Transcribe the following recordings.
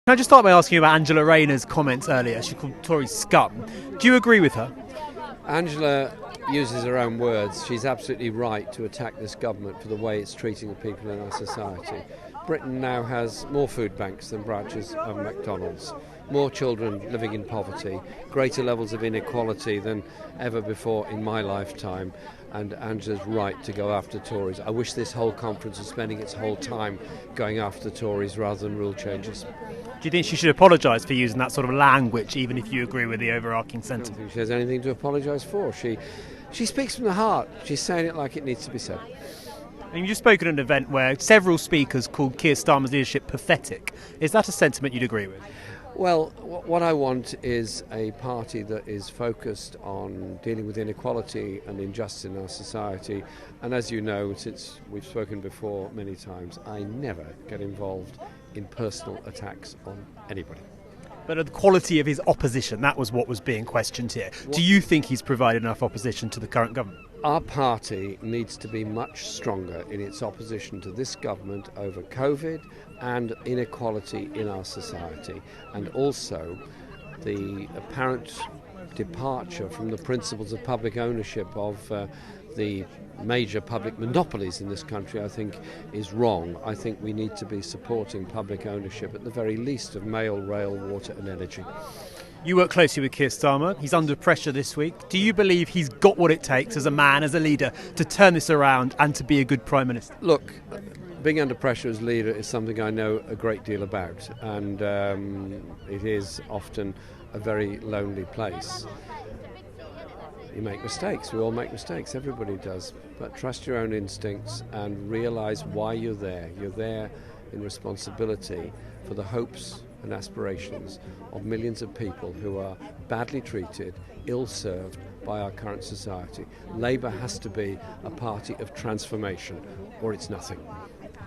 Can I just start by asking you about Angela Rayner's comments earlier? She called Tories scum. Do you agree with her? Angela uses her own words. She's absolutely right to attack this government for the way it's treating the people in our society. Britain now has more food banks than branches of McDonald's, more children living in poverty, greater levels of inequality than ever before in my lifetime, and Angela's right to go after Tories. I wish this whole conference was spending its whole time going after the Tories rather than rule changes. Do you think she should apologise for using that sort of language, even if you agree with the overarching I sentiment? don't think she has anything to apologise for. She speaks from the heart. She's saying it like it needs to be said. And you just spoke at an event where several speakers called Keir Starmer's leadership pathetic. Is that a sentiment you'd agree with? Well, what I want is a party that is focused on dealing with inequality and injustice in our society. And as you know, since we've spoken before many times, I never get involved in personal attacks on anybody. But the quality of his opposition, that was what was being questioned here. Do you think he's provided enough opposition to the current government? Our party needs to be much stronger in its opposition to this government over COVID and inequality in our society, and also the apparent departure from the principles of public ownership of the major public monopolies in this country, I think, is wrong. I think we need to be supporting public ownership at the very least of mail, rail, water and energy. You work closely with Keir Starmer. He's under pressure this week. Do you believe he's got what it takes as a man, as a leader, to turn this around and to be a good Prime Minister? Look, being under pressure as leader is something I know a great deal about, and it is often a very lonely place. You make mistakes, we all make mistakes, everybody does, but trust your own instincts and realise why you're there. You're there in responsibility for the hopes and aspirations of millions of people who are badly treated, ill-served by our current society. Labour has to be a party of transformation, or it's nothing.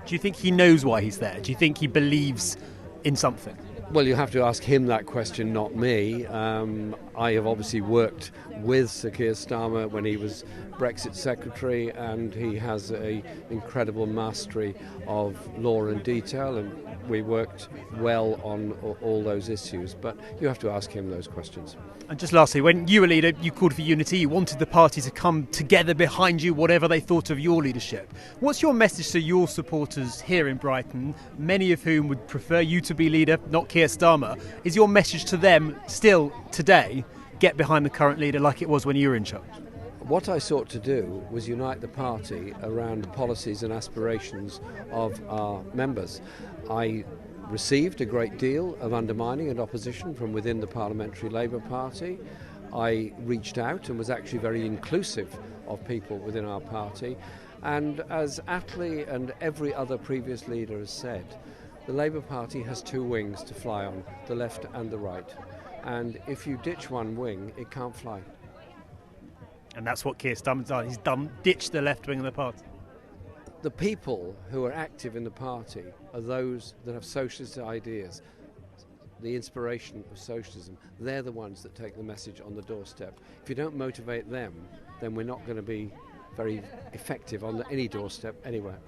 Do you think he knows why he's there? Do you think he believes in something? Well, you have to ask him that question, not me. I have obviously worked with Sir Keir Starmer when he was Brexit Secretary, and he has an incredible mastery of law and detail, and we worked well on all those issues. But you have to ask him those questions. And just lastly, when you were leader, you called for unity. You wanted the party to come together behind you, whatever they thought of your leadership. What's your message to your supporters here in Brighton, many of whom would prefer you to be leader, not Keir Starmer? Is your message to them still today, get behind the current leader like it was when you were in charge? What I sought to do was unite the party around the policies and aspirations of our members. I received a great deal of undermining and opposition from within the Parliamentary Labour Party. I reached out and was actually very inclusive of people within our party. And as Attlee and every other previous leader has said, the Labour Party has two wings to fly on, the left and the right. And if you ditch one wing, it can't fly. And that's what Keir Starmer's done. He's ditched the left wing of the party. The people who are active in the party are those that have socialist ideas, the inspiration of socialism. They're the ones that take the message on the doorstep. If you don't motivate them, then we're not going to be very effective on any doorstep anywhere.